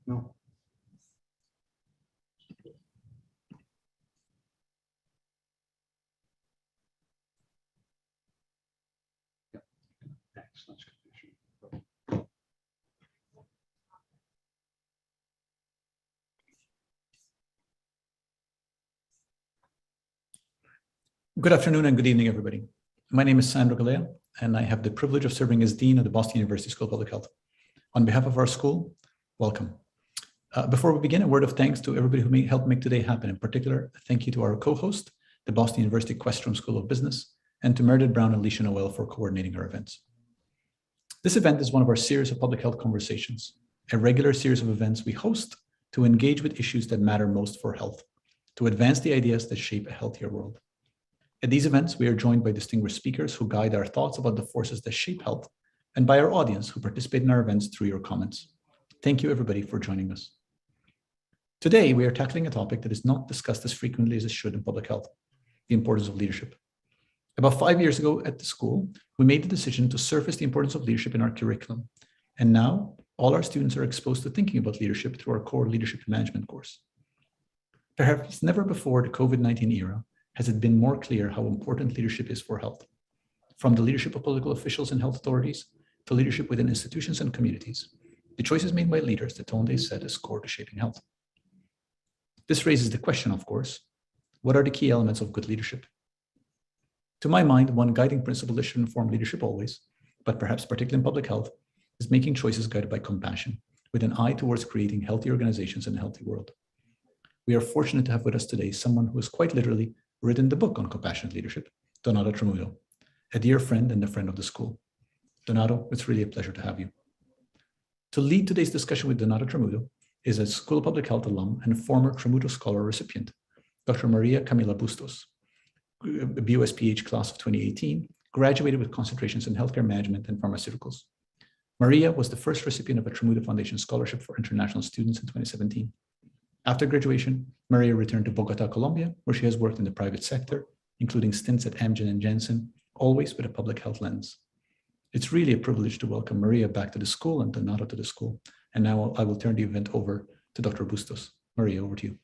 No. Yeah. Excellent. Good afternoon and good evening, everybody. My name is Sandro Galea, and I have the privilege of serving as Dean of the Boston University School of Public Health. On behalf of our school, welcome. Before we begin, a word of thanks to everybody who helped make today happen. In particular, thank you to our co-host, the Boston University Questrom School of Business, and to Meredith Brown and Alicia Noel for coordinating our events. This event is one of our series of public health conversations, a regular series of events we host to engage with issues that matter most for health, to advance the ideas that shape a healthier world. At these events, we are joined by distinguished speakers who guide our thoughts about the forces that shape health, and by our audience who participate in our events through your comments. Thank you, everybody, for joining us. Today, we are tackling a topic that is not discussed as frequently as it should in public health, the importance of leadership. About 5 years ago at the school, we made the decision to surface the importance of leadership in our curriculum. And now, all our students are exposed to thinking about leadership through our core leadership management course. Perhaps never before the COVID-19 era has it been more clear how important leadership is for health, from the leadership of political officials and health authorities to leadership within institutions and communities. The choices made by leaders, the tone they set is core to shaping health. This raises the question, of course, what are the key elements of good leadership? To my mind, one guiding principle that should inform leadership always, but perhaps particularly in public health, is making choices guided by compassion, with an eye towards creating healthy organizations and a healthy world. We are fortunate to have with us today someone who has quite literally written the book on compassionate leadership, Donato Tramuto, a dear friend and a friend of the school. Donato, it's really a pleasure to have you. To lead today's discussion with Donato Tramuto is a School of Public Health alum and former Tramuto Scholar recipient, Dr. Maria Camila Bustos, a BOS-PH class of 2018, graduated with concentrations in healthcare management and pharmaceuticals. Maria was the first recipient of a Tramuto Foundation Scholarship for International Students in 2017. After graduation, Maria returned to Bogota, Colombia, where she has worked in the private sector, including stints at Amgen and Janssen, always with a public health lens. It's really a privilege to welcome Maria back to the school and Donato to the school. And now I will turn the event over to Dr. Bustos. Maria, over to you.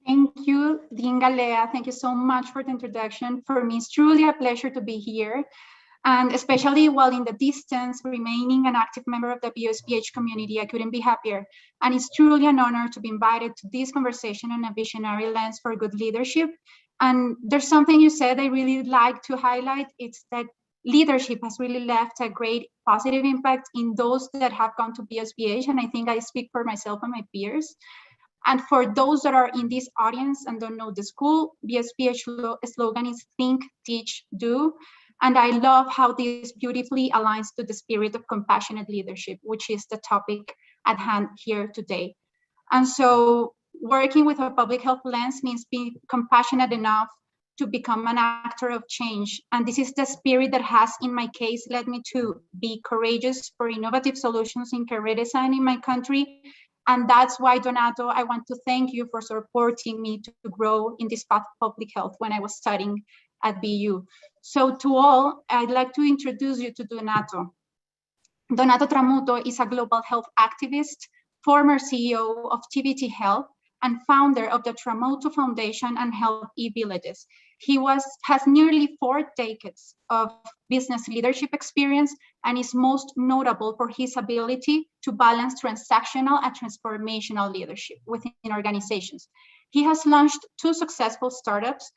Thank you, Dean Galea. Thank you so much for the introduction. For me, it's truly a pleasure to be here, and especially while in the distance, remaining an active member of the BOS-PH community, I couldn't be happier. And it's truly an honor to be invited to this conversation on a visionary lens for good leadership. And there's something you said I really like to highlight. It's that leadership has really left a great positive impact in those that have gone to BOS-PH. And I think I speak for myself and my peers. And for those that are in this audience and don't know the school, BOS-PH slogan is think, teach, do. And I love how this beautifully aligns to the spirit of compassionate leadership, which is the topic at hand here today. And so working with a public health lens means being compassionate enough to become an actor of change. And this is the spirit that has, in my case, led me to be courageous for innovative solutions in career design in my country. And that's why, Donato, I want to thank you for supporting me to grow in this path of public health when I was studying at BU. So to all, I'd like to introduce you to Donato. Donato Tramuto is a global health activist, former CEO of TVT Health, and founder of the Tramuto Foundation and Health e-Villages. He has nearly 4 decades of business leadership experience and is most notable for his ability to balance transactional and transformational leadership within organizations. He has launched 2 successful startups,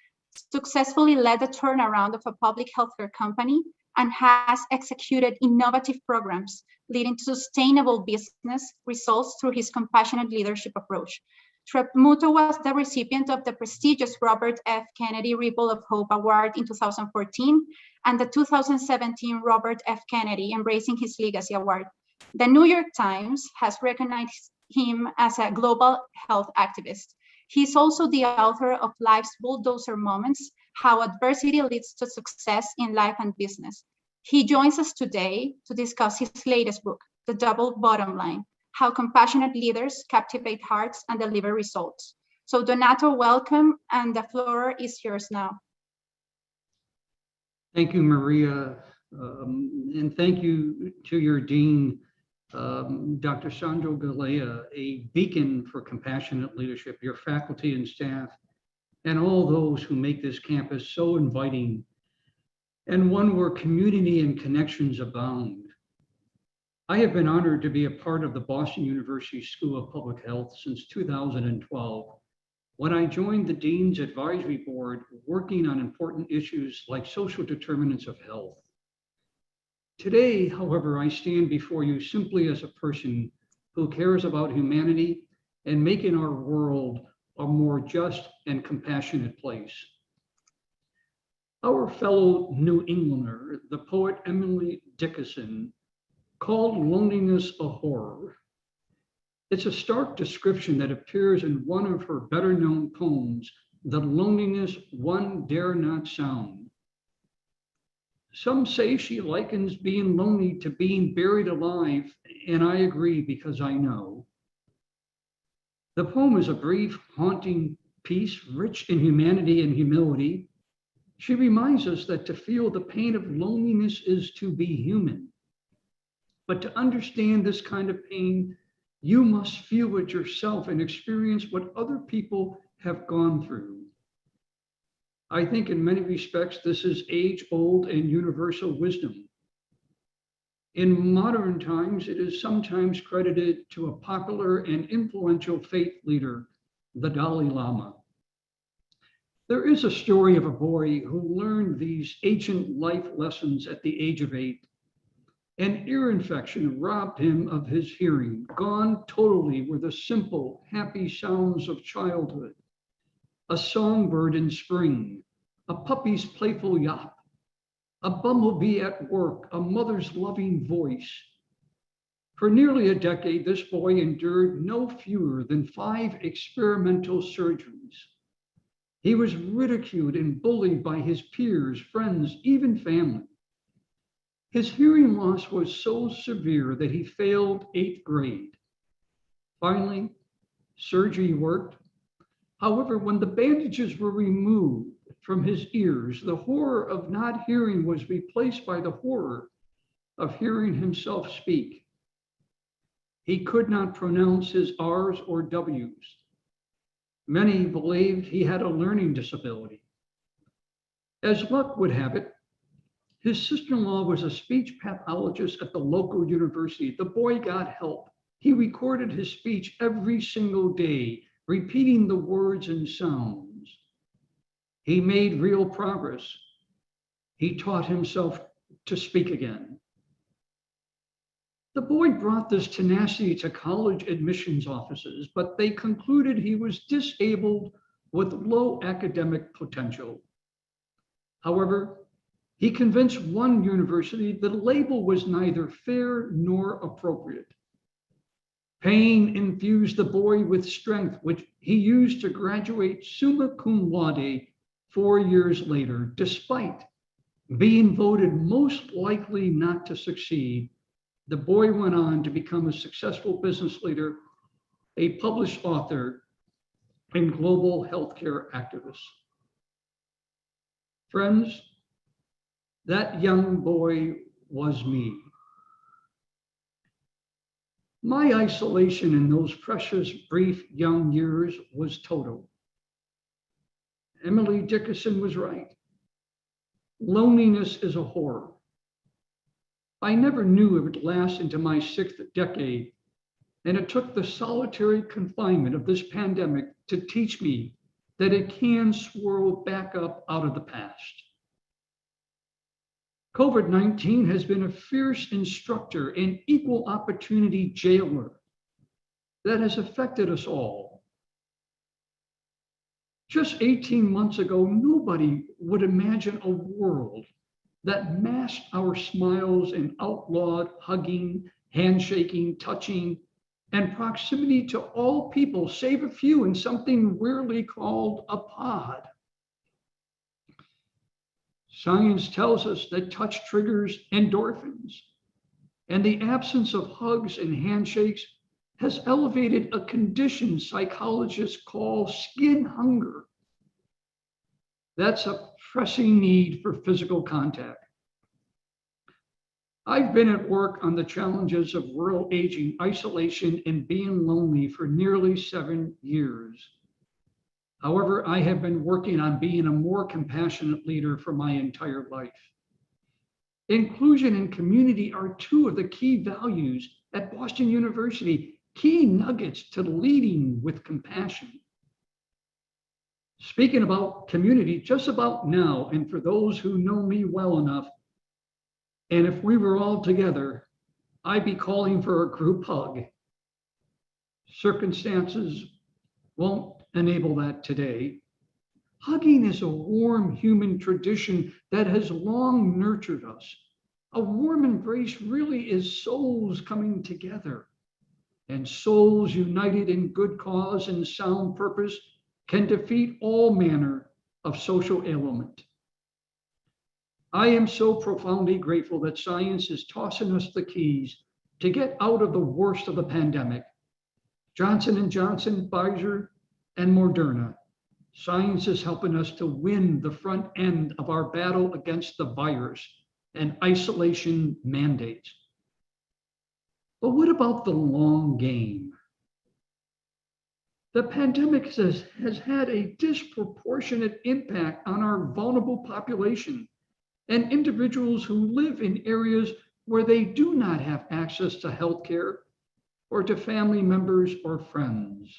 successfully led the turnaround of a public healthcare company, and has executed innovative programs leading to sustainable business results through his compassionate leadership approach. Tramuto was the recipient of the prestigious Robert F. Kennedy Ripple of Hope Award in 2014 and the 2017 Robert F. Kennedy Embracing His Legacy Award. The New York Times has recognized him as a global health activist. He's also the author of Life's Bulldozer Moments, How Adversity Leads to Success in Life and Business. He joins us today to discuss his latest book, The Double Bottom Line, How Compassionate Leaders Captivate Hearts and Deliver Results. So Donato, welcome, and the floor is yours now. Thank you, Maria, and thank you to your dean, Dr. Sandro Galea, a beacon for compassionate leadership, your faculty and staff, and all those who make this campus so inviting and one where community and connections abound. I have been honored to be a part of the Boston University School of Public Health since 2012, when I joined the Dean's Advisory Board working on important issues like social determinants of health. Today, however, I stand before you simply as a person who cares about humanity and making our world a more just and compassionate place. Our fellow New Englander, the poet Emily Dickinson, called loneliness a horror. It's a stark description that appears in one of her better known poems, The Loneliness One Dare Not Sound. Some say she likens being lonely to being buried alive, and I agree because I know. The poem is a brief, haunting piece, rich in humanity and humility. She reminds us that to feel the pain of loneliness is to be human. But to understand this kind of pain, you must feel it yourself and experience what other people have gone through. I think in many respects, this is age-old and universal wisdom. In modern times, it is sometimes credited to a popular and influential faith leader, the Dalai Lama. There is a story of a boy who learned these ancient life lessons at the age of 8. An ear infection robbed him of his hearing. Gone totally were the simple, happy sounds of childhood. A songbird in spring, a puppy's playful yap, a bumblebee at work, a mother's loving voice. For nearly a decade, this boy endured no fewer than 5 experimental surgeries. He was ridiculed and bullied by his peers, friends, even family. His hearing loss was so severe that he failed 8th grade. Finally, surgery worked. However, when the bandages were removed from his ears, the horror of not hearing was replaced by the horror of hearing himself speak. He could not pronounce his R's or W's. Many believed he had a learning disability. As luck would have it, his sister-in-law was a speech pathologist at the local university. The boy got help. He recorded his speech every single day, repeating the words and sounds. He made real progress. He taught himself to speak again. The boy brought this tenacity to college admissions offices, but they concluded he was disabled with low academic potential. However, he convinced one university the label was neither fair nor appropriate. Pain infused the boy with strength, which he used to graduate summa cum laude 4 years later, despite being voted most likely not to succeed. The boy went on to become a successful business leader, a published author, and global healthcare activist. Friends, that young boy was me. My isolation in those precious, brief young years was total. Emily Dickinson was right. Loneliness is a horror. I never knew it would last into my 6th decade, and it took the solitary confinement of this pandemic to teach me that it can swirl back up out of the past. COVID-19 has been a fierce instructor and equal opportunity jailer that has affected us all. Just 18 months ago, nobody would imagine a world that masked our smiles and outlawed hugging, handshaking, touching, and proximity to all people, save a few in something weirdly called a pod. Science tells us that touch triggers endorphins, and the absence of hugs and handshakes has elevated a condition psychologists call skin hunger. That's a pressing need for physical contact. I've been at work on the challenges of rural aging, isolation, and being lonely for nearly 7 years. However, I have been working on being a more compassionate leader for my entire life. Inclusion and community are two of the key values at Boston University, key nuggets to leading with compassion. Speaking about community, just about now, and for those who know me well enough, and if we were all together, I'd be calling for a group hug. Circumstances won't enable that today. Hugging is a warm human tradition that has long nurtured us. A warm embrace really is souls coming together, and souls united in good cause and sound purpose can defeat all manner of social ailment. I am so profoundly grateful that science is tossing us the keys to get out of the worst of the pandemic. Johnson & Johnson, Pfizer, and Moderna. Science is helping us to win the front end of our battle against the virus and isolation mandates. But what about the long game? The pandemic has had a disproportionate impact on our vulnerable population and individuals who live in areas where they do not have access to healthcare or to family members or friends.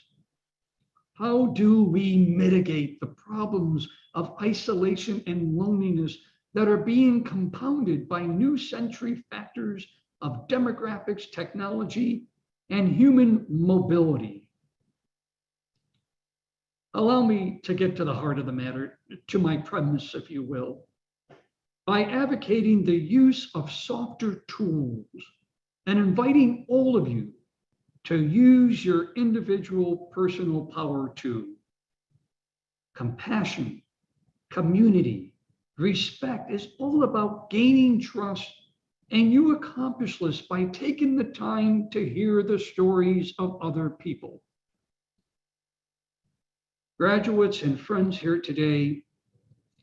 How do we mitigate the problems of isolation and loneliness that are being compounded by new century factors of demographics, technology, and human mobility? Allow me to get to the heart of the matter, to my premise, if you will. By advocating the use of softer tools and inviting all of you to use your individual personal power too. Compassion, community, respect is all about gaining trust, and you accomplish this by taking the time to hear the stories of other people. Graduates and friends here today,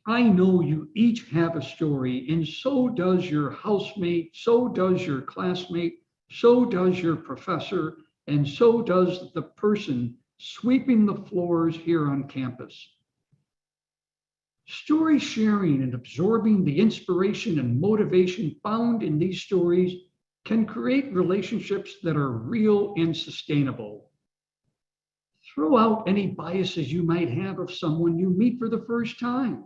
I know you each have a story, and so does your housemate, so does your classmate, so does your professor, and so does the person sweeping the floors here on campus. Story sharing and absorbing the inspiration and motivation found in these stories can create relationships that are real and sustainable. Throw out any biases you might have of someone you meet for the first time.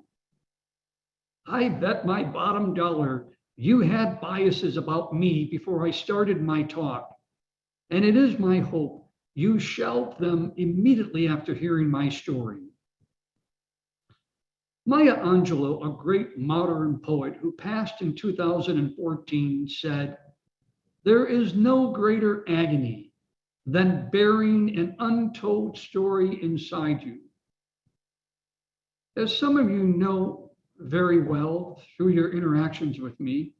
I bet my bottom dollar you had biases about me before I started my talk. And it is my hope you shelve them immediately after hearing my story. Maya Angelou, a great modern poet who passed in 2014, said, "There is no greater agony than bearing an untold story inside you." As some of you know very well through your interactions with me,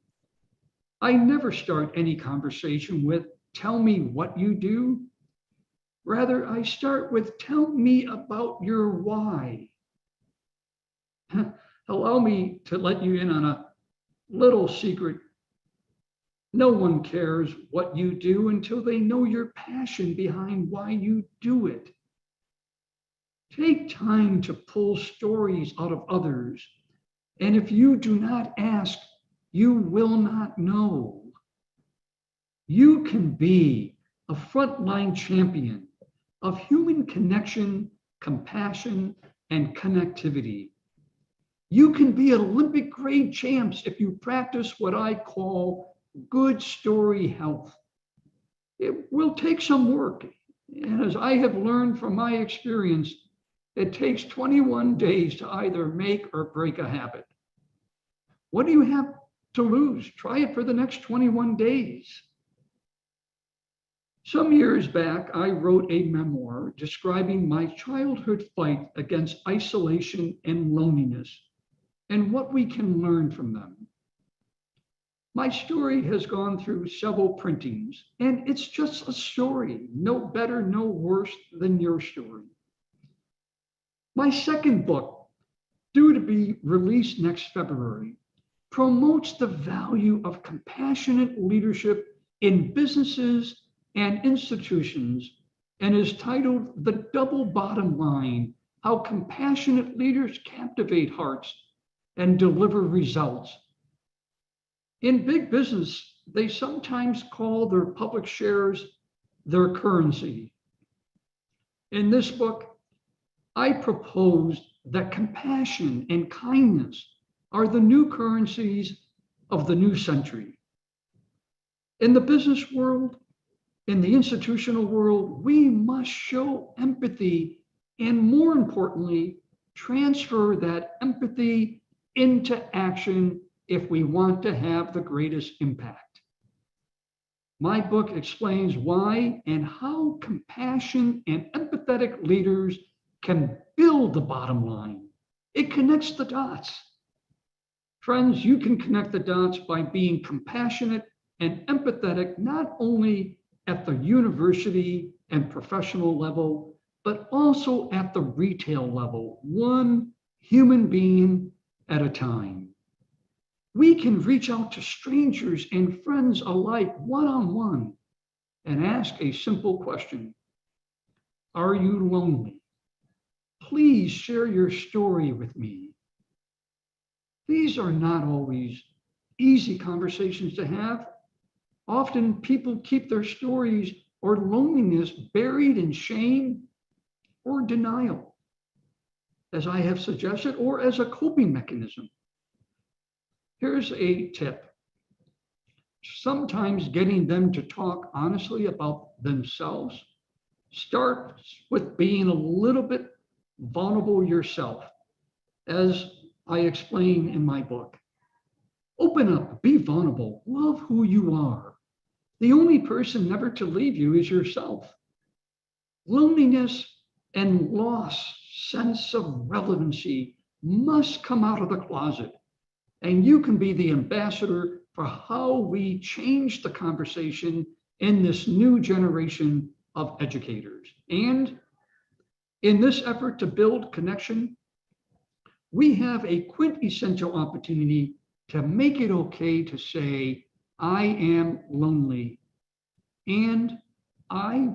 I never start any conversation with, "Tell me what you do." Rather, I start with, "Tell me about your why." Allow me to let you in on a little secret. No one cares what you do until they know your passion behind why you do it. Take time to pull stories out of others. And if you do not ask, you will not know. You can be a frontline champion of human connection, compassion, and connectivity. You can be Olympic grade champs if you practice what I call good story health. It will take some work. And as I have learned from my experience, it takes 21 days to either make or break a habit. What do you have to lose? Try it for the next 21 days. Some years back, I wrote a memoir describing my childhood fight against isolation and loneliness and what we can learn from them. My story has gone through several printings, and it's just a story, no better, no worse than your story. My second book, due to be released next February, promotes the value of compassionate leadership in businesses and institutions, and is titled The Double Bottom Line: How Compassionate Leaders Captivate Hearts and Deliver Results. In big business, they sometimes call their public shares their currency. In this book, I proposed that compassion and kindness are the new currencies of the new century. In the business world, in the institutional world, we must show empathy and, more importantly, transfer that empathy into action if we want to have the greatest impact. My book explains why and how compassion and empathetic leaders can build the bottom line. It connects the dots. Friends, you can connect the dots by being compassionate and empathetic, not only at the university and professional level, but also at the retail level, one human being at a time. We can reach out to strangers and friends alike one-on-one and ask a simple question. Are you lonely? Please share your story with me. These are not always easy conversations to have. Often people keep their stories or loneliness buried in shame or denial, as I have suggested, or as a coping mechanism. Here's a tip. Sometimes getting them to talk honestly about themselves starts with being a little bit vulnerable yourself, as I explain in my book. Open up, be vulnerable, love who you are. The only person never to leave you is yourself. Loneliness and lost sense of relevancy must come out of the closet, and you can be the ambassador for how we change the conversation in this new generation of educators. And in this effort to build connection, we have a quintessential opportunity to make it okay to say, I am lonely, and I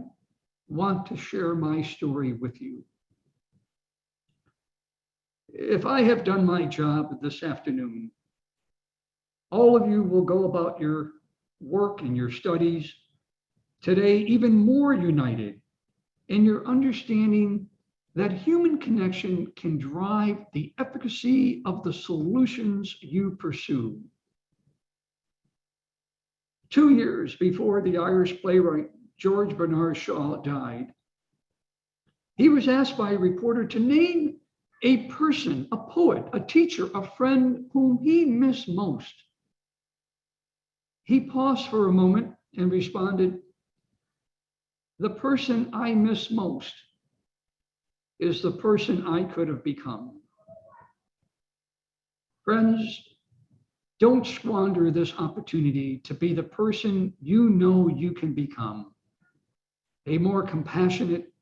want to share my story with you. If I have done my job this afternoon, all of you will go about your work and your studies today even more united in your understanding that human connection can drive the efficacy of the solutions you pursue. 2 years before the Irish playwright George Bernard Shaw died, he was asked by a reporter to name a person, a poet, a teacher, a friend whom he missed most. He paused for a moment and responded, "The person I miss most is the person I could have become." Friends, don't squander this opportunity to be the person you know you can become, a more compassionate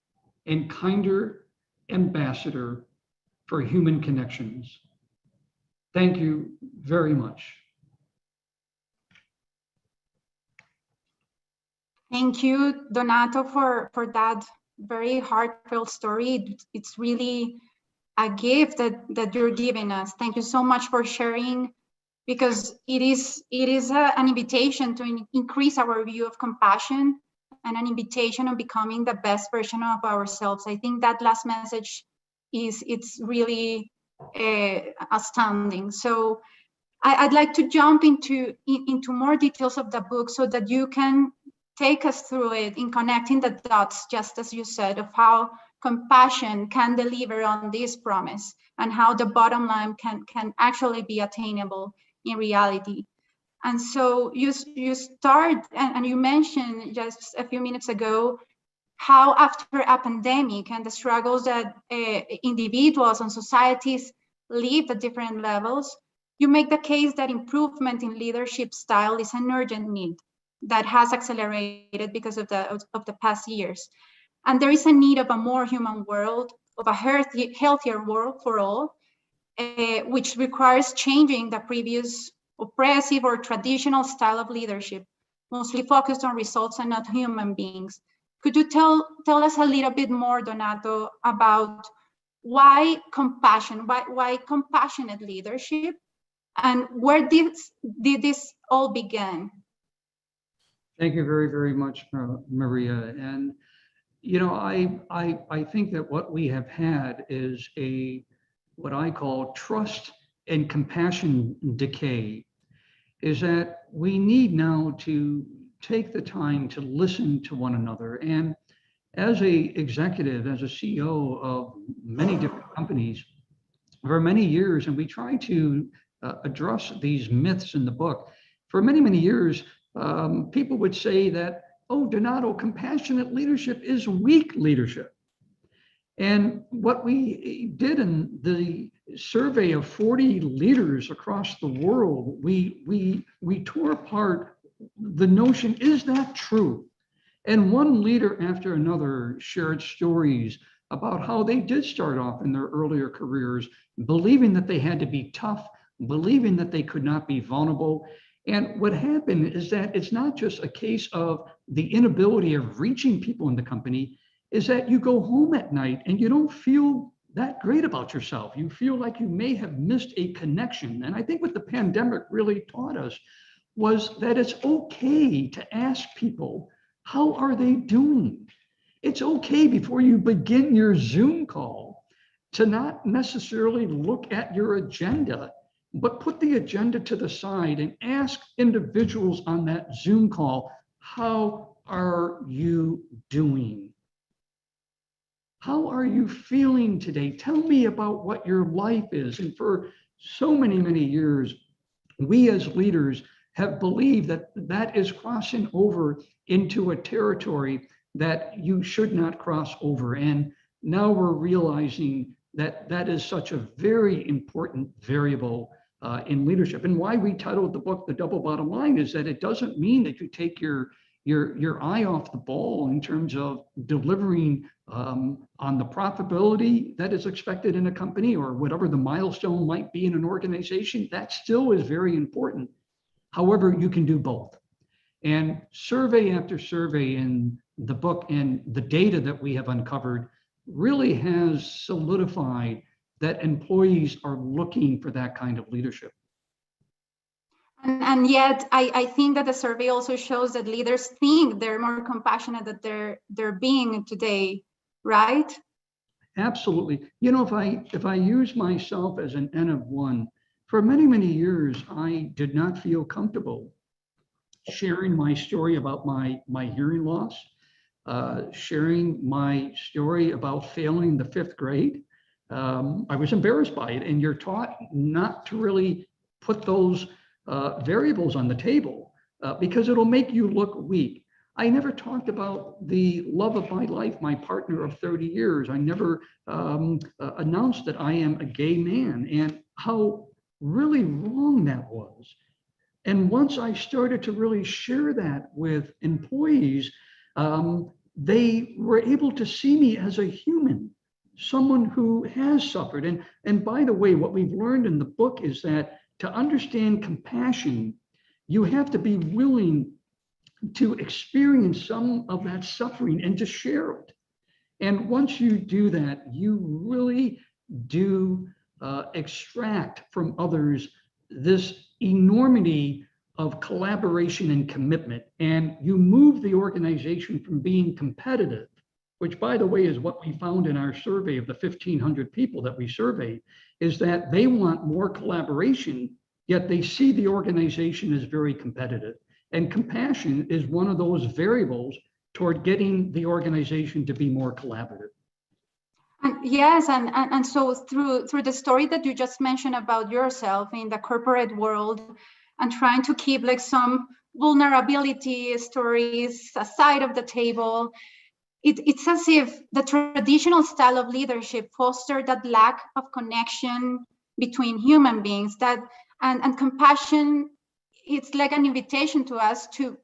and kinder ambassador for human connections. Thank you very much. Thank you, Donato, for that very heartfelt story. It's really a gift that you're giving us. Thank you so much for sharing, because it is an invitation to increase our view of compassion and an invitation of becoming the best version of ourselves. I think that last message it's really astounding. So I'd like to jump into more details of the book so that you can take us through it in connecting the dots, just as you said, of how compassion can deliver on this promise and how the bottom line can actually be attainable in reality. And so you start, and you mentioned just a few minutes ago, how after a pandemic and the struggles that individuals and societies live at different levels, you make the case that improvement in leadership style is an urgent need that has accelerated because of the past years. And there is a need of a more human world, of a healthier world for all, which requires changing the previous oppressive or traditional style of leadership, mostly focused on results and not human beings. Could you tell us a little bit more, Donato, about why compassion, why compassionate leadership, and where did this all begin? Thank you very, very much, Maria. And, you know, I think that what we have had is what I call trust and compassion decay, is that we need now to take the time to listen to one another. And as a executive, as a CEO of many different companies for many years, and we try to address these myths in the book. For many, many years, people would say that, oh, Donato, compassionate leadership is weak leadership. And what we did in the survey of 40 leaders across the world, we tore apart the notion, is that true? And one leader after another shared stories about how they did start off in their earlier careers, believing that they had to be tough, believing that they could not be vulnerable. And what happened is that it's not just a case of the inability of reaching people in the company, is that you go home at night and you don't feel that great about yourself. You feel like you may have missed a connection. And I think what the pandemic really taught us was that it's okay to ask people, how are they doing? It's okay before you begin your Zoom call to not necessarily look at your agenda, but put the agenda to the side and ask individuals on that Zoom call, how are you doing? How are you feeling today? Tell me about what your life is. And for so many, many years, we as leaders have believed that that is crossing over into a territory that you should not cross over. And now we're realizing that that is such a very important variable in leadership. And why we titled the book The Double Bottom Line is that it doesn't mean that you take your eye off the ball in terms of delivering on the profitability that is expected in a company or whatever the milestone might be in an organization. That still is very important. However, you can do both. And survey after survey in the book and the data that we have uncovered really has solidified that employees are looking for that kind of leadership. And yet, I think that the survey also shows that leaders think they're more compassionate than they're being today, right? Absolutely. You know, if I use myself as an N of one, for many, many years, I did not feel comfortable sharing my story about my hearing loss, sharing my story about failing the 5th grade. I was embarrassed by it, and you're taught not to really put those variables on the table because it'll make you look weak. I never talked about the love of my life, my partner of 30 years. I never announced that I am a gay man and how really wrong that was. And once I started to really share that with employees, they were able to see me as a human, someone who has suffered. And by the way, what we've learned in the book is that to understand compassion, you have to be willing to experience some of that suffering and to share it. And once you do that, you really do extract from others this enormity of collaboration and commitment. And you move the organization from being competitive, which by the way is what we found in our survey of the 1,500 people that we surveyed, is that they want more collaboration, yet they see the organization as very competitive. And compassion is one of those variables toward getting the organization to be more collaborative. Yes, and so through the story that you just mentioned about yourself in the corporate world and trying to keep like some vulnerability stories aside of the table, it's as if the traditional style of leadership fostered that lack of connection between human beings, that and compassion, it's like an invitation to us to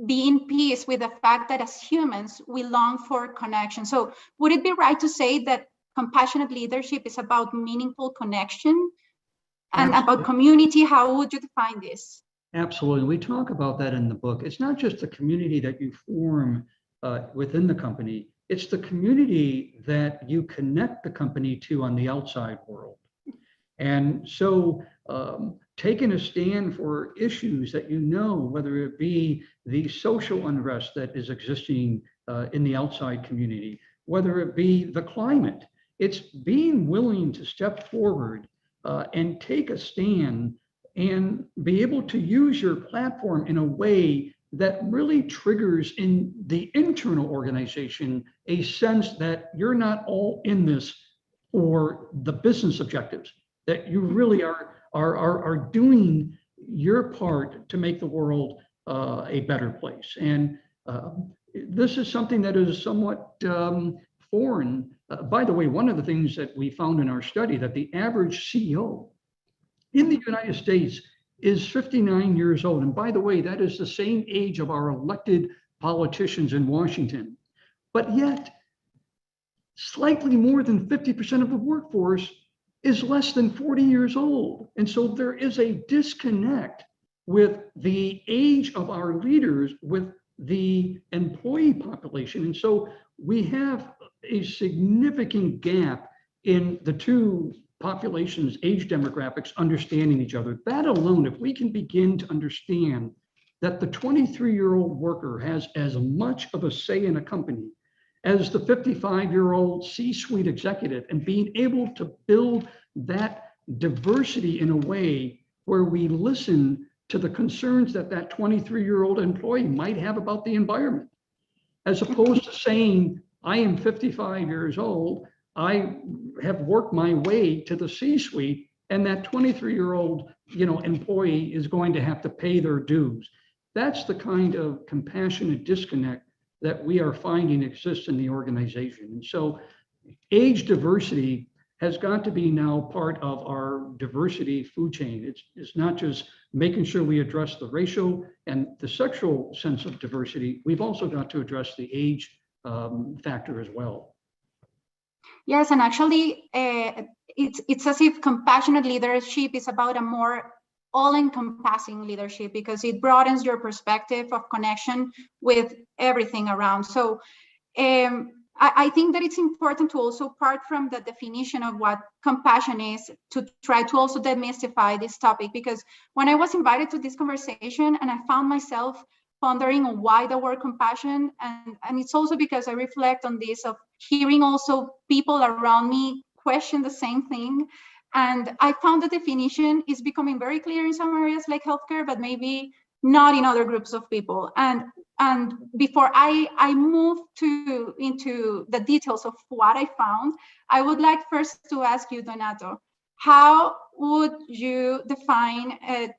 be in peace with the fact that as humans, we long for connection. So would it be right to say that compassionate leadership is about meaningful connection? And about community, how would you define this? Absolutely. We talk about that in the book. It's not just the community that you form within the company, it's the community that you connect the company to on the outside world. And so taking a stand for issues that you know, whether it be the social unrest that is existing in the outside community, whether it be the climate, it's being willing to step forward and take a stand and be able to use your platform in a way that really triggers in the internal organization a sense that you're not all in this for the business objectives, that you really are doing your part to make the world a better place. And this is something that is somewhat foreign. By the way, one of the things that we found in our study, that the average CEO in the United States is 59 years old. And by the way, that is the same age of our elected politicians in Washington. But yet, slightly more than 50% of the workforce is less than 40 years old. And so there is a disconnect with the age of our leaders with the employee population. And so we have a significant gap in the two populations, age demographics, understanding each other. That alone, if we can begin to understand that the 23-year-old worker has as much of a say in a company as the 55-year-old C-suite executive, and being able to build that diversity in a way where we listen to the concerns that that 23-year-old employee might have about the environment, as opposed to saying, I am 55 years old, I have worked my way to the C-suite, and that 23-year-old, employee is going to have to pay their dues. That's the kind of compassionate disconnect that we are finding exists in the organization. And so age diversity has got to be now part of our diversity food chain. It's not just making sure we address the racial and the sexual sense of diversity. We've also got to address the age factor as well. Yes, and actually, it's as if compassionate leadership is about a more all-encompassing leadership, because it broadens your perspective of connection with everything around. So I think that it's important to also part from the definition of what compassion is, to try to also demystify this topic, because when I was invited to this conversation and I found myself pondering on why the word compassion, and it's also because I reflect on this, of hearing also people around me question the same thing. And I found the definition is becoming very clear in some areas like healthcare, but maybe not in other groups of people. And before I move into the details of what I found, I would like first to ask you, Donato, how would you define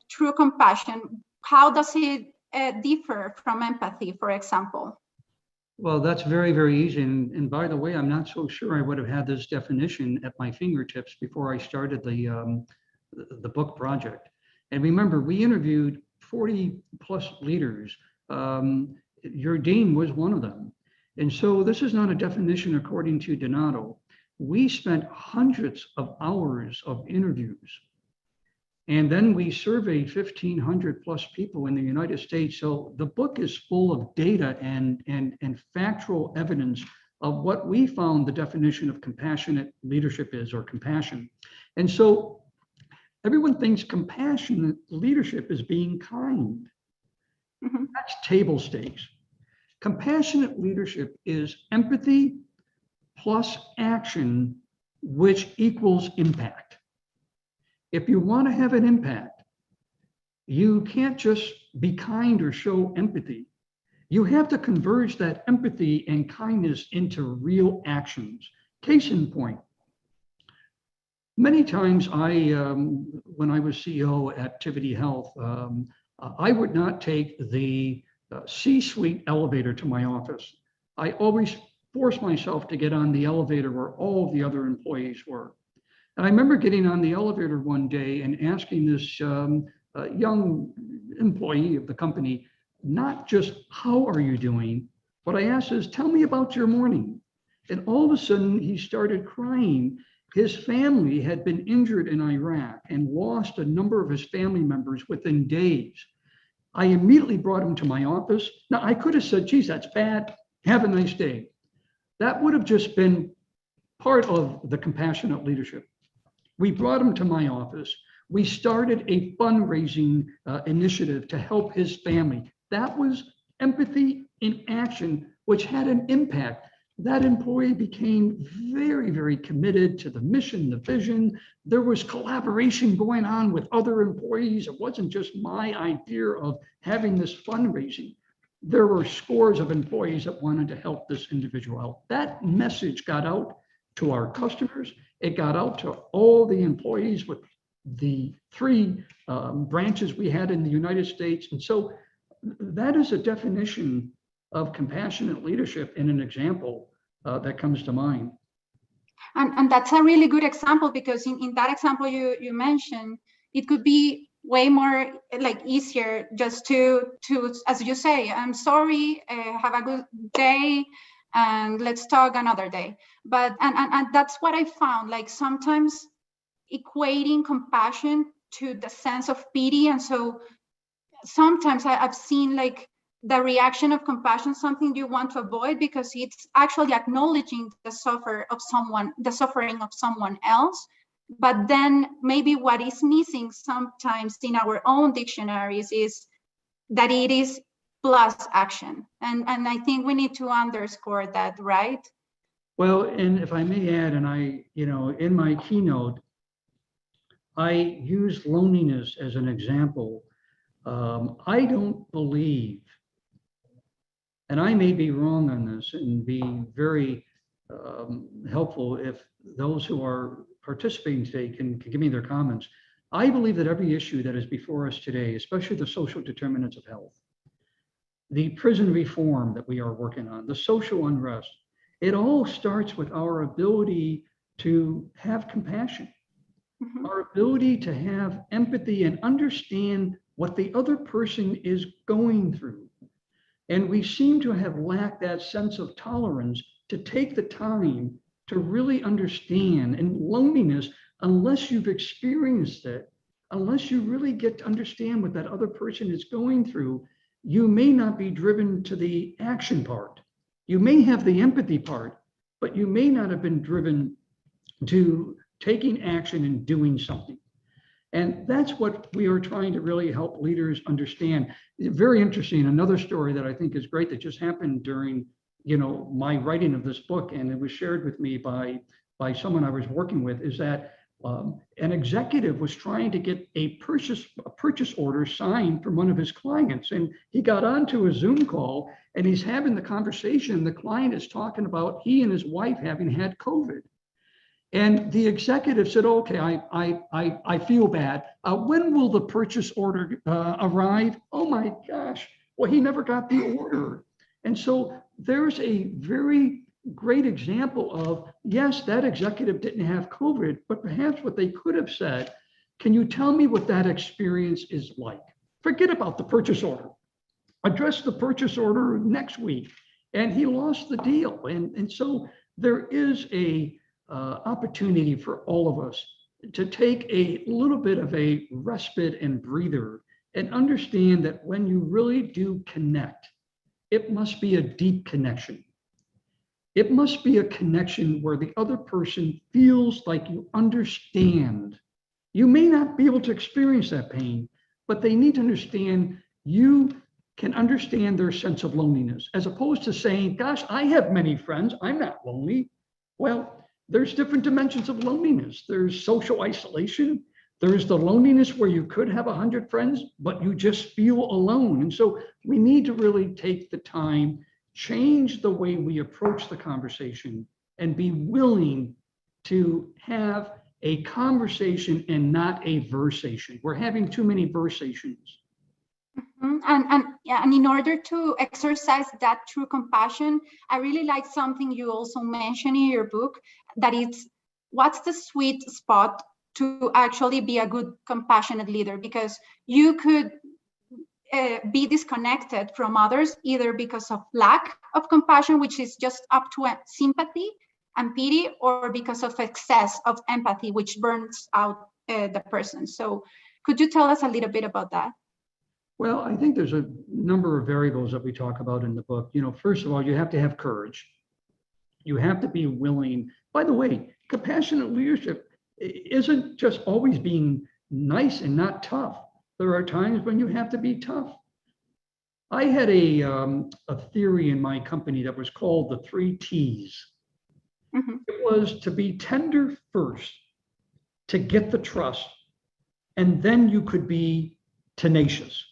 true compassion? How does it differ from empathy, for example? Well, that's very, very easy. And by the way, I'm not so sure I would have had this definition at my fingertips before I started the book project. And remember, we interviewed 40 plus leaders. Your dean was one of them. And so this is not a definition according to Donato. We spent hundreds of hours of interviews. And then we surveyed 1,500 plus people in the United States. So the book is full of data and factual evidence of what we found the definition of compassionate leadership is, or compassion. And so everyone thinks compassionate leadership is being kind. Mm-hmm. That's table stakes. Compassionate leadership is empathy plus action, which equals impact. If you want to have an impact, you can't just be kind or show empathy. You have to converge that empathy and kindness into real actions. Case in point, many times when I was CEO at Captivate Health, I would not take the C-suite elevator to my office. I always forced myself to get on the elevator where all of the other employees were. And I remember getting on the elevator one day and asking this young employee of the company, not just how are you doing, what I asked is, tell me about your morning. And all of a sudden he started crying. his family had been injured in Iraq and lost a number of his family members within days. I immediately brought him to my office. Now, I could have said, geez, that's bad. Have a nice day. That would have just been part of the compassionate leadership. We brought him to my office. We started a fundraising initiative to help his family. That was empathy in action, which had an impact. That employee became very, very committed to the mission, the vision. There was collaboration going on with other employees. It wasn't just my idea of having this fundraising. There were scores of employees that wanted to help this individual out. That message got out to our customers. It got out to all the employees with the 3 branches we had in the United States. And so that is a definition of compassionate leadership and an example that comes to mind. And that's a really good example, because in that example you mentioned, it could be way more like easier just to as you say, I'm sorry, have a good day, and let's talk another day. But and that's what I found, like sometimes equating compassion to the sense of pity. And so sometimes I've seen like the reaction of compassion, something you want to avoid, because it's actually acknowledging the suffering of someone else. But then maybe what is missing sometimes in our own dictionaries is that it is plus action. And I think we need to underscore that, right? Well, and if I may add, and I, in my keynote, I use loneliness as an example. I don't believe, and I may be wrong on this and be very helpful if those who are participating today can give me their comments. I believe that every issue that is before us today, especially the social determinants of health, the prison reform that we are working on, the social unrest, it all starts with our ability to have compassion, our ability to have empathy and understand what the other person is going through. And we seem to have lacked that sense of tolerance to take the time to really understand. And loneliness, unless you've experienced it, unless you really get to understand what that other person is going through, you may not be driven to the action part. You may have the empathy part, but you may not have been driven to taking action and doing something. And that's what we are trying to really help leaders understand. Very interesting. Another story that I think is great that just happened during, my writing of this book, and it was shared with me by someone I was working with, is that an executive was trying to get a purchase order signed from one of his clients, and he got onto a Zoom call and he's having the conversation. The client is talking about he and his wife having had COVID. And the executive said, okay, I feel bad. When will the purchase order arrive? Oh my gosh. Well, he never got the order. And so there's a very great example of, yes, that executive didn't have COVID, but perhaps what they could have said, can you tell me what that experience is like? Forget about the purchase order. Address the purchase order next week. And he lost the deal. And so there is a opportunity for all of us to take a little bit of a respite and breather and understand that when you really do connect, it must be a deep connection. It must be a connection where the other person feels like you understand. You may not be able to experience that pain, but they need to understand you can understand their sense of loneliness, as opposed to saying, gosh, I have many friends, I'm not lonely. Well, there's different dimensions of loneliness. There's social isolation. There's the loneliness where you could have 100 friends, but you just feel alone. And so we need to really take the time, change the way we approach the conversation, and be willing to have a conversation and not a versation. We're having too many versations. And in order to exercise that true compassion, I really like something you also mentioned in your book, that it's what's the sweet spot to actually be a good compassionate leader, because you could be disconnected from others either because of lack of compassion, which is just up to sympathy, and pity, or because of excess of empathy, which burns out the person. So could you tell us a little bit about that? Well, I think there's a number of variables that we talk about in the book. You know, first of all, you have to have courage. You have to be willing. By the way, compassionate leadership isn't just always being nice and not tough. There are times when you have to be tough. I had a theory in my company that was called the 3 T's. Mm-hmm. It was to be tender first, to get the trust, and then you could be tenacious.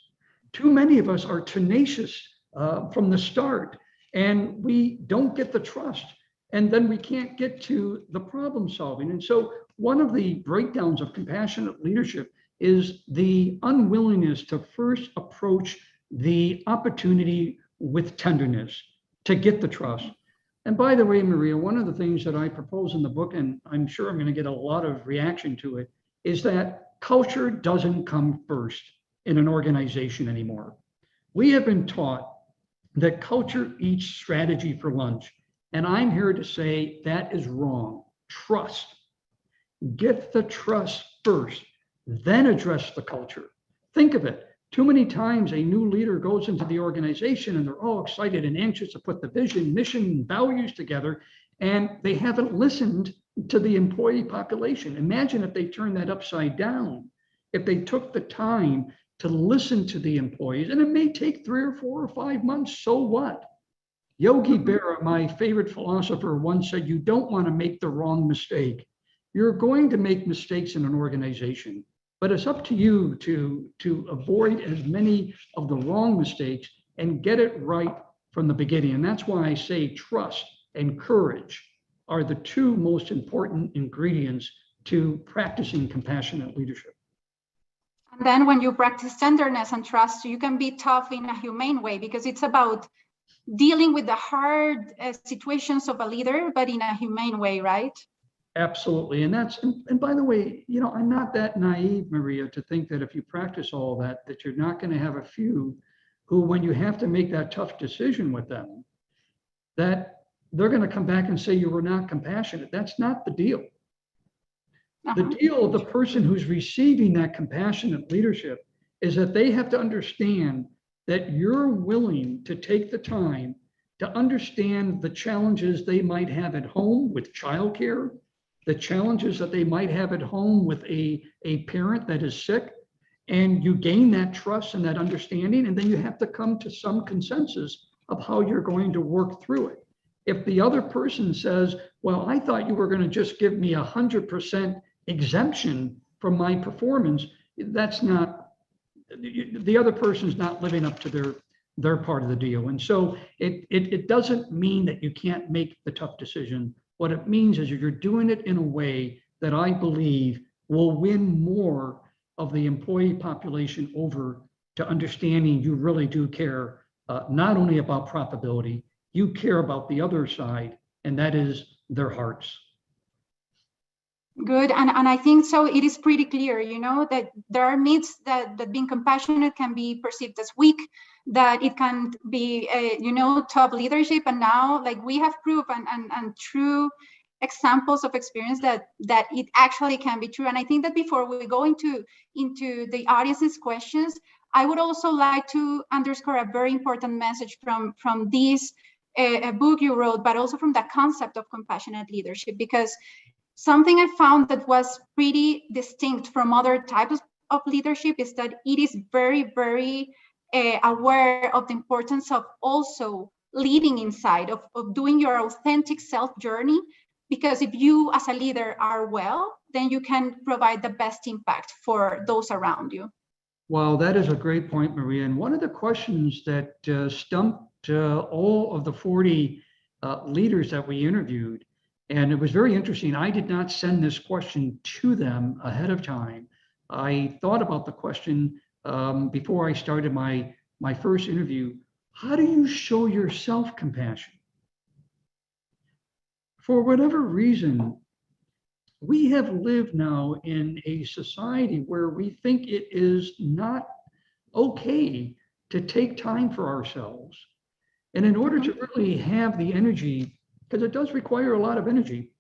Too many of us are tenacious from the start, and we don't get the trust, and then we can't get to the problem solving. And so one of the breakdowns of compassionate leadership is the unwillingness to first approach the opportunity with tenderness to get the trust. And by the way, Maria, one of the things that I propose in the book, and I'm sure I'm going to get a lot of reaction to it, is that culture doesn't come first in an organization anymore. We have been taught that culture eats strategy for lunch. And I'm here to say that is wrong. Trust. Get the trust first, then address the culture. Think of it. Too many times a new leader goes into the organization and they're all excited and anxious to put the vision, mission, and values together, and they haven't listened to the employee population. Imagine if they turned that upside down. If they took the time to listen to the employees, and it may take 3 or 4 or 5 months, so what? Yogi Berra, my favorite philosopher, once said, you don't want to make the wrong mistake. You're going to make mistakes in an organization, but it's up to you to avoid as many of the wrong mistakes and get it right from the beginning. And that's why I say trust and courage are the 2 most important ingredients to practicing compassionate leadership. And then when you practice tenderness and trust, you can be tough in a humane way, because it's about dealing with the hard situations of a leader, but in a humane way, right? Absolutely. And by the way, you know, I'm not that naive, Maria, to think that if you practice all that you're not going to have a few who, when you have to make that tough decision with them, that they're going to come back and say you were not compassionate. That's not the deal. The deal of the person who's receiving that compassionate leadership is that they have to understand that you're willing to take the time to understand the challenges they might have at home with childcare, the challenges that they might have at home with a parent that is sick, and you gain that trust and that understanding, and then you have to come to some consensus of how you're going to work through it. If the other person says, well, I thought you were going to just give me 100% exemption from my performance, that's not, the other person's not living up to their part of the deal. And so it doesn't mean that you can't make the tough decision. What it means is you're doing it in a way that I believe will win more of the employee population over to understanding you really do care, not only about profitability, you care about the other side, and that is their hearts. Good. And I think so it is pretty clear, you know, that there are myths that being compassionate can be perceived as weak, that it can be, you know, top leadership. And now, like, we have proof and true examples of experience that it actually can be true. And I think that before we go into the audience's questions, I would also like to underscore a very important message from this book you wrote, but also from the concept of compassionate leadership, because something I found that was pretty distinct from other types of leadership is that it is very, very aware of the importance of also leading inside, of doing your authentic self journey. Because if you as a leader are well, then you can provide the best impact for those around you. Well, that is a great point, Maria. And one of the questions that stumped all of the 40 leaders that we interviewed, and it was very interesting. I did not send this question to them ahead of time. I thought about the question before I started my first interview. How do you show yourself compassion? For whatever reason, we have lived now in a society where we think it is not okay to take time for ourselves. And in order to really have the energy because it does require a lot of energy.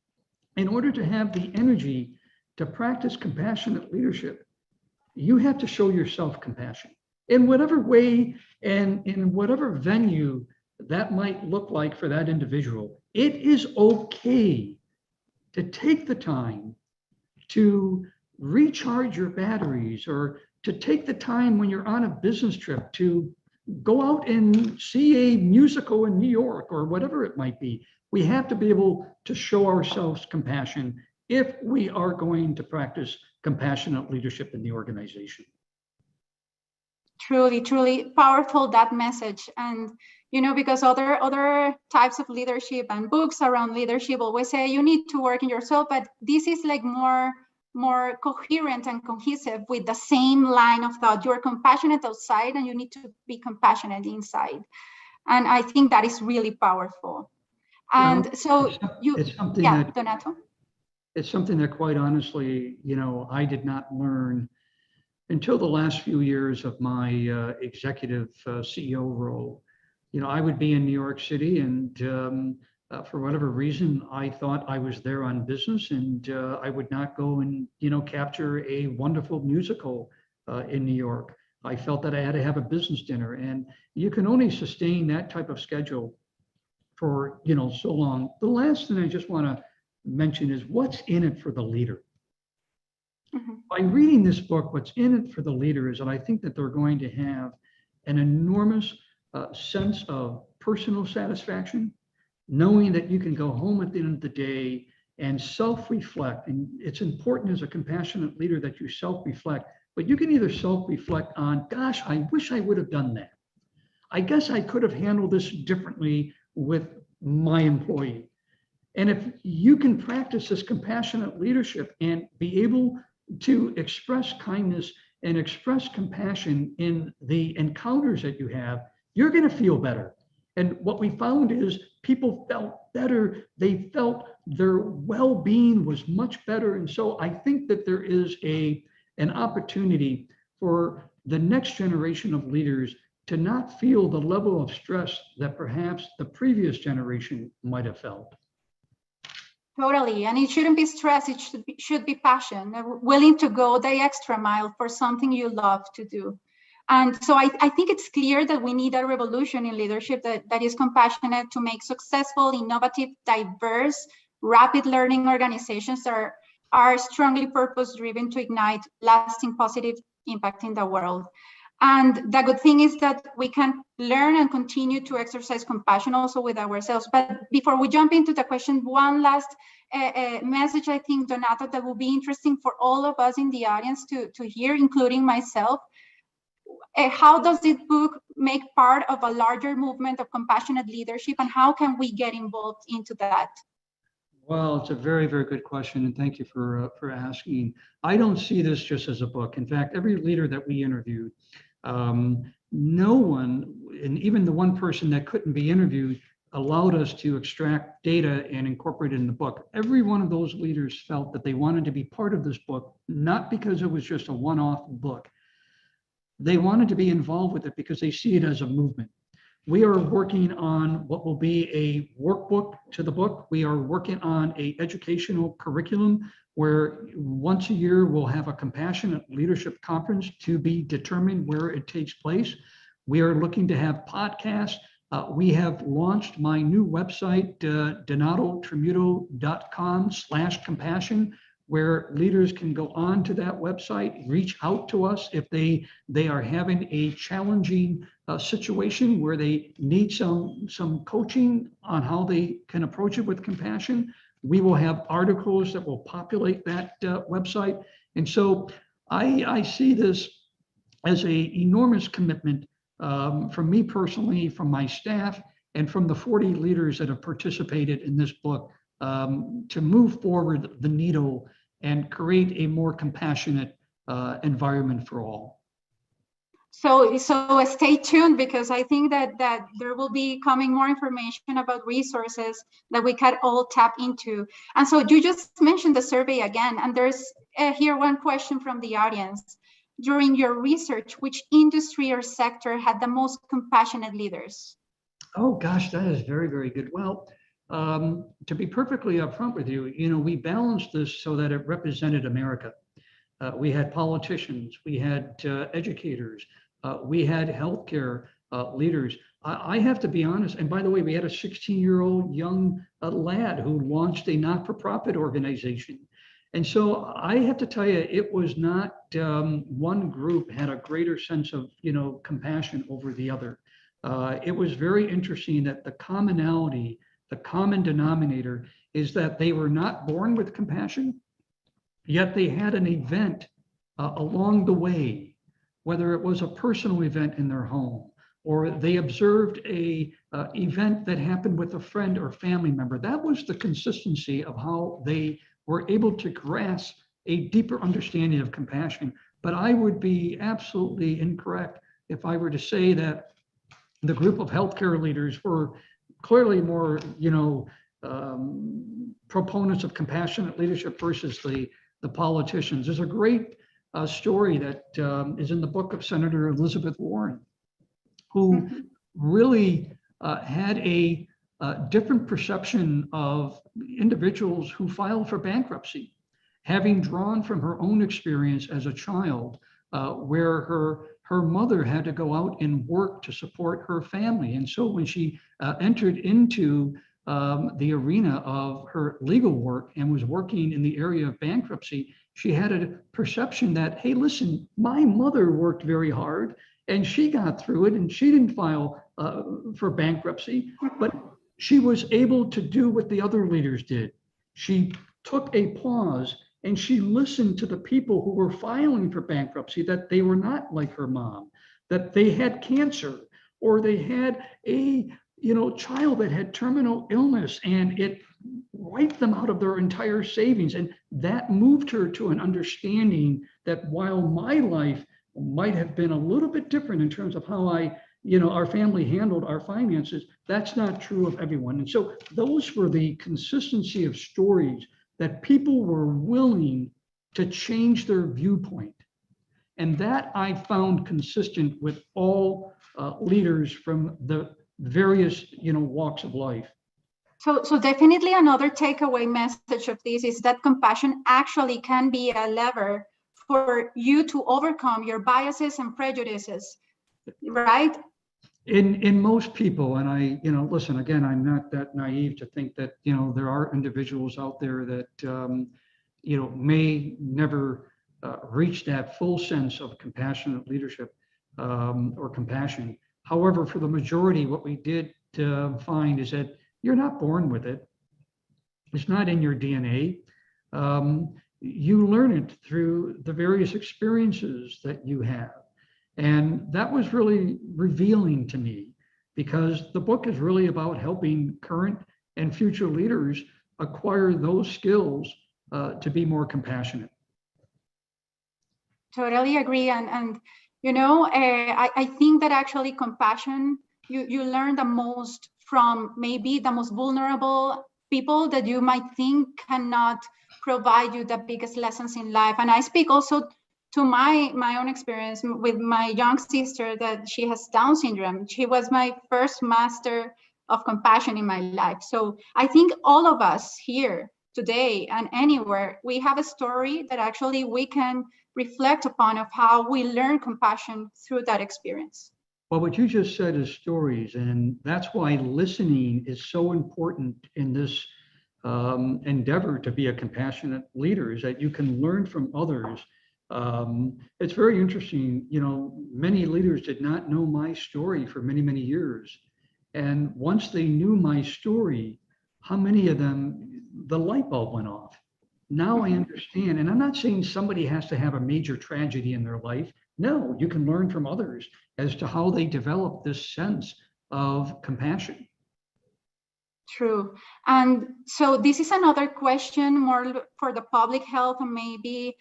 In order to have the energy to practice compassionate leadership, you have to show yourself compassion in whatever way and in whatever venue that might look like for that individual. It is okay to take the time to recharge your batteries, or to take the time when you're on a business trip to go out and see a musical in New York or whatever it might be. We have to be able to show ourselves compassion if we are going to practice compassionate leadership in the organization. Truly, truly powerful, that message. And because other types of leadership and books around leadership always say you need to work in yourself, but this is like more coherent and cohesive with the same line of thought. You're compassionate outside and you need to be compassionate inside. And I think that is really powerful. And Donato? It's something that, quite honestly, I did not learn until the last few years of my executive CEO role. I would be in New York City, and for whatever reason, I thought I was there on business, and I would not go and, capture a wonderful musical in New York. I felt that I had to have a business dinner, and you can only sustain that type of schedule for, so long. The last thing I just want to mention is what's in it for the leader. Mm-hmm. By reading this book, what's in it for the leader is that I think that they're going to have an enormous sense of personal satisfaction, knowing that you can go home at the end of the day and self-reflect. And it's important as a compassionate leader that you self-reflect, but you can either self-reflect on, gosh, I wish I would have done that. I guess I could have handled this differently with my employee. And if you can practice this compassionate leadership and be able to express kindness and express compassion in the encounters that you have, you're going to feel better. And what we found is people felt better. They felt their well-being was much better. And so I think that there is an opportunity for the next generation of leaders to not feel the level of stress that perhaps the previous generation might have felt. Totally, and it shouldn't be stress, it should be passion, willing to go the extra mile for something you love to do. And so I think it's clear that we need a revolution in leadership that is compassionate to make successful, innovative, diverse, rapid learning organizations that are strongly purpose-driven to ignite lasting positive impact in the world. And the good thing is that we can learn and continue to exercise compassion also with ourselves. But before we jump into the question, one last message, I think, Donato, that will be interesting for all of us in the audience to hear, including myself. How does this book make part of a larger movement of compassionate leadership, and how can we get involved into that? Well, it's a very, very good question, and thank you for asking. I don't see this just as a book. In fact, every leader that we interviewed, no one, and even the one person that couldn't be interviewed, allowed us to extract data and incorporate it in the book. Every one of those leaders felt that they wanted to be part of this book, not because it was just a one-off book. They wanted to be involved with it because they see it as a movement. We are working on what will be a workbook to the book. We are working on an educational curriculum where once a year we'll have a compassionate leadership conference to be determined where it takes place. We are looking to have podcasts. We have launched my new website, donatotramuto.com/compassion, where leaders can go on to that website, reach out to us if they are having a challenging situation where they need some coaching on how they can approach it with compassion. We will have articles that will populate that website. And so I see this as an enormous commitment from me personally, from my staff, and from the 40 leaders that have participated in this book to move forward the needle and create a more compassionate environment for all. So stay tuned, because I think that there will be coming more information about resources that we can all tap into. And so you just mentioned the survey again, and there's here one question from the audience. During your research, which industry or sector had the most compassionate leaders? Oh gosh, that is very, very good. Well, to be perfectly upfront with you, we balanced this so that it represented America. We had politicians, we had educators, we had healthcare leaders. I have to be honest, and by the way, we had a 16-year-old young lad who launched a not-for-profit organization. And so I have to tell you, it was not one group had a greater sense of, compassion over the other. It was very interesting that the commonality, the common denominator is that they were not born with compassion, yet they had an event along the way, whether it was a personal event in their home, or they observed a event that happened with a friend or family member. That was the consistency of how they were able to grasp a deeper understanding of compassion. But I would be absolutely incorrect if I were to say that the group of healthcare leaders were clearly more, proponents of compassionate leadership versus the politicians. There's a great story that is in the book of Senator Elizabeth Warren, who really had a different perception of individuals who filed for bankruptcy, having drawn from her own experience as a child, where her mother had to go out and work to support her family. And so when she entered into the arena of her legal work and was working in the area of bankruptcy, she had a perception that, hey, listen, my mother worked very hard and she got through it and she didn't file for bankruptcy, but she was able to do what the other leaders did. She took a pause and she listened to the people who were filing for bankruptcy, that they were not like her mom, that they had cancer, or they had a child that had terminal illness, and it wiped them out of their entire savings. And that moved her to an understanding that while my life might have been a little bit different in terms of how our family handled our finances, that's not true of everyone. And so those were the consistency of stories that people were willing to change their viewpoint. And that I found consistent with all leaders from the various walks of life. So definitely another takeaway message of this is that compassion actually can be a lever for you to overcome your biases and prejudices, right? In most people, and I, listen, again, I'm not that naive to think that, there are individuals out there that, may never reach that full sense of compassionate leadership or compassion. However, for the majority, what we did find is that you're not born with it. It's not in your DNA. You learn it through the various experiences that you have. And that was really revealing to me, because the book is really about helping current and future leaders acquire those skills to be more compassionate. Totally agree. And I think that actually compassion, you learn the most from maybe the most vulnerable people that you might think cannot provide you the biggest lessons in life. And I speak also to my own experience with my young sister, that she has Down syndrome. She was my first master of compassion in my life. So I think all of us here today and anywhere, we have a story that actually we can reflect upon of how we learn compassion through that experience. Well, what you just said is stories, and that's why listening is so important in this endeavor to be a compassionate leader, is that you can learn from others. It's very interesting, many leaders did not know my story for many, many years. And once they knew my story, how many of them, the light bulb went off. Now I understand, and I'm not saying somebody has to have a major tragedy in their life. No, you can learn from others as to how they develop this sense of compassion. True. And so this is another question more for the public health and maybe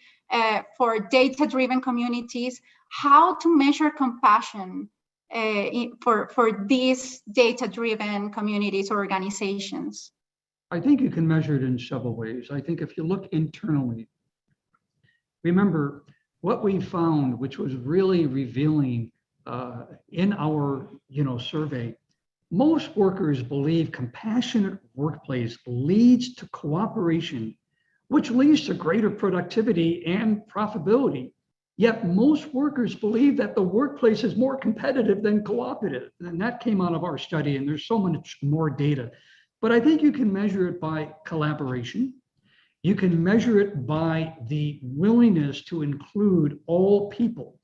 for data-driven communities, how to measure compassion for these data-driven communities or organizations. I think you can measure it in several ways. I think if you look internally, remember what we found, which was really revealing in our survey, Most workers believe compassionate workplace leads to cooperation, which leads to greater productivity and profitability. Yet most workers believe that the workplace is more competitive than cooperative. And that came out of our study, and there's so much more data. But I think you can measure it by collaboration. You can measure it by the willingness to include all people.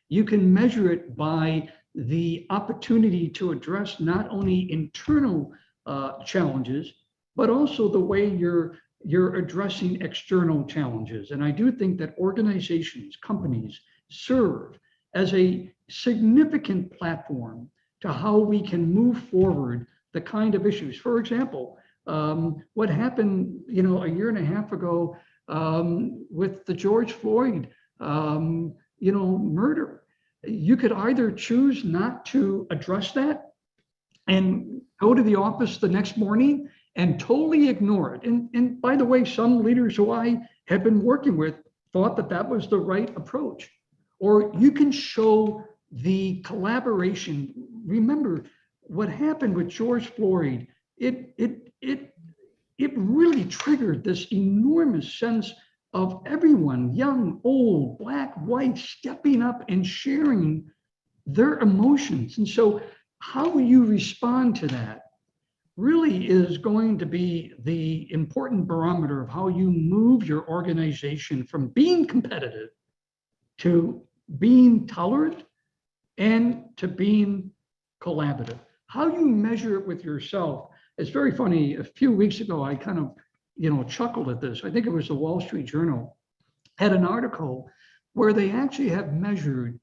You can measure it by the opportunity to address not only internal challenges, but also the way you're addressing external challenges. And I do think that organizations, companies serve as a significant platform to how we can move forward the kind of issues. For example, what happened, a year and a half ago with the George Floyd, murder. You could either choose not to address that and go to the office the next morning and totally ignore it. And by the way, some leaders who I have been working with thought that that was the right approach. Or you can show the collaboration. Remember what happened with George Floyd. It really triggered this enormous sense of everyone, young, old, black, white, stepping up and sharing their emotions. And so how you respond to that really is going to be the important barometer of how you move your organization from being competitive to being tolerant and to being collaborative. How you measure it with yourself. It's very funny. A few weeks ago, I kind of chuckled at this. I think it was the Wall Street Journal had an article where they actually have measured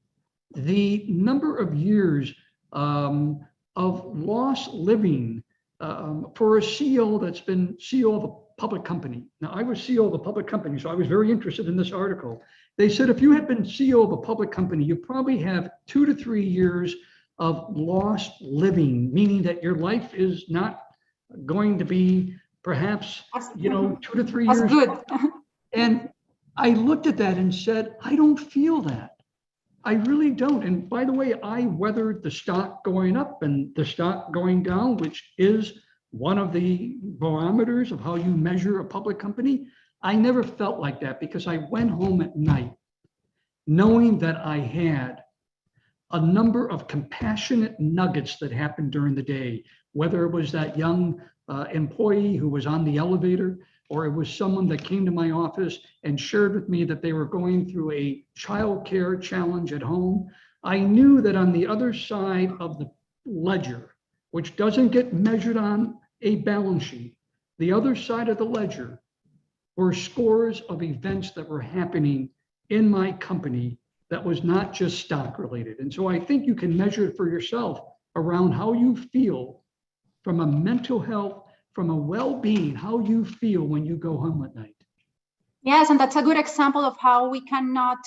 the number of years of lost living for a CEO that's been CEO of a public company. Now, I was CEO of a public company, so I was very interested in this article. They said if you had been CEO of a public company, you probably have 2 to 3 years of lost living, meaning that your life is not going to be perhaps 2 to 3 years. That's good. And I looked at that and said, I don't feel that. I really don't. And by the way, I weathered the stock going up and the stock going down, which is one of the barometers of how you measure a public company. I never felt like that because I went home at night knowing that I had a number of compassionate nuggets that happened during the day, whether it was that young employee who was on the elevator, or it was someone that came to my office and shared with me that they were going through a childcare challenge at home. I knew that on the other side of the ledger, which doesn't get measured on a balance sheet, the other side of the ledger were scores of events that were happening in my company that was not just stock related. And so I think you can measure it for yourself around how you feel from a mental health, from a well-being, how you feel when you go home at night. Yes, and that's a good example of how we cannot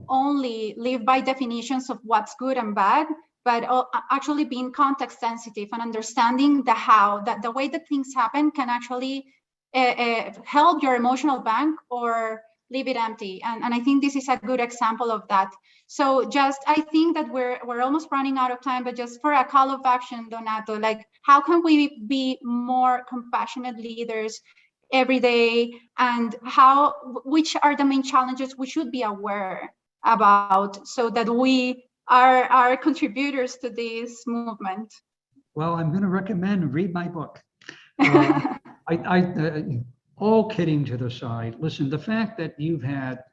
only live by definitions of what's good and bad, but actually being context sensitive and understanding the how, that the way that things happen can actually help your emotional bank or leave it empty. And I think this is a good example of that. So I think that we're almost running out of time, but just for a call of action, Donato, like how can we be more compassionate leaders every day, and which are the main challenges we should be aware about so that we are contributors to this movement? Well, I'm going to recommend read my book. All kidding to the side, listen, the fact that you've had,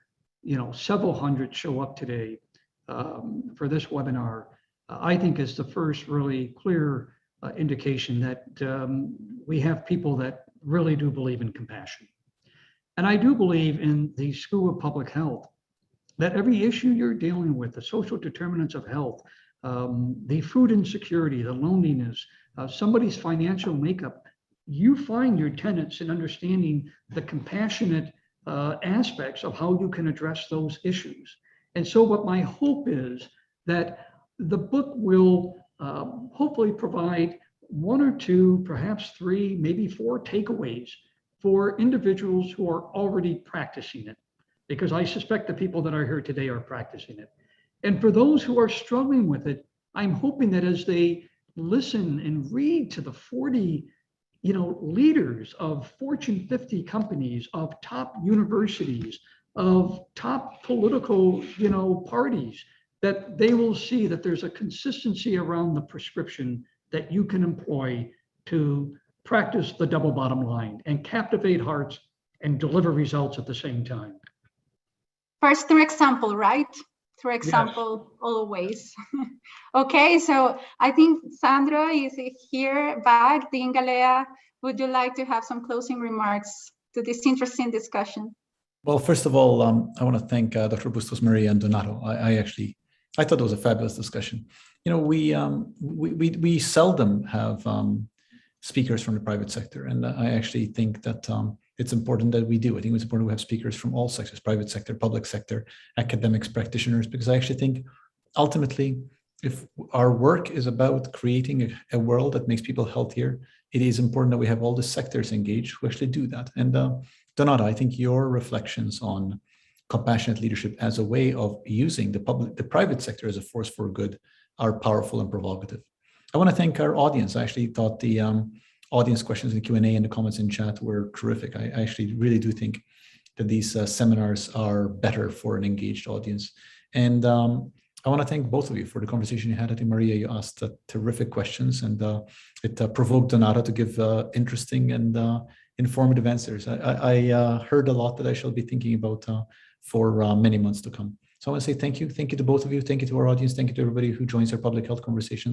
several hundred show up today for this webinar, I think is the first really clear indication that we have people that really do believe in compassion. And I do believe in the School of Public Health, that every issue you're dealing with, the social determinants of health, the food insecurity, the loneliness, somebody's financial makeup, you find your tenets in understanding the compassionate aspects of how you can address those issues. And so what my hope is that the book will hopefully provide 1 or 2, perhaps 3, maybe 4 takeaways for individuals who are already practicing it, because I suspect the people that are here today are practicing it. And for those who are struggling with it, I'm hoping that as they listen and read to the 40, leaders of Fortune 50 companies, of top universities, of top political, parties, that they will see that there's a consistency around the prescription that you can employ to practice the double bottom line and captivate hearts and deliver results at the same time. First, through example, right? Through example, always. Okay, so I think Sandro is here back. Dean Galea, would you like to have some closing remarks to this interesting discussion? Well, first of all, I want to thank Dr. Bustos Maria and Donato. I thought it was a fabulous discussion. We seldom have speakers from the private sector, and I actually think that it's important that we do. I think it's important we have speakers from all sectors: private sector, public sector, academics, practitioners, because I actually think ultimately, if our work is about creating a world that makes people healthier, it is important that we have all the sectors engaged who actually do that. And Donato, I think your reflections on compassionate leadership as a way of using the private sector as a force for good are powerful and provocative. I want to thank our audience. I actually thought the audience questions in the Q&A and the comments in chat were terrific. I actually really do think that these seminars are better for an engaged audience. And I want to thank both of you for the conversation you had. I think, Maria, you asked terrific questions, and it provoked Donato to give interesting and informative answers. I heard a lot that I shall be thinking about for many months to come. So I want to say thank you. Thank you to both of you. Thank you to our audience. Thank you to everybody who joins our public health conversations.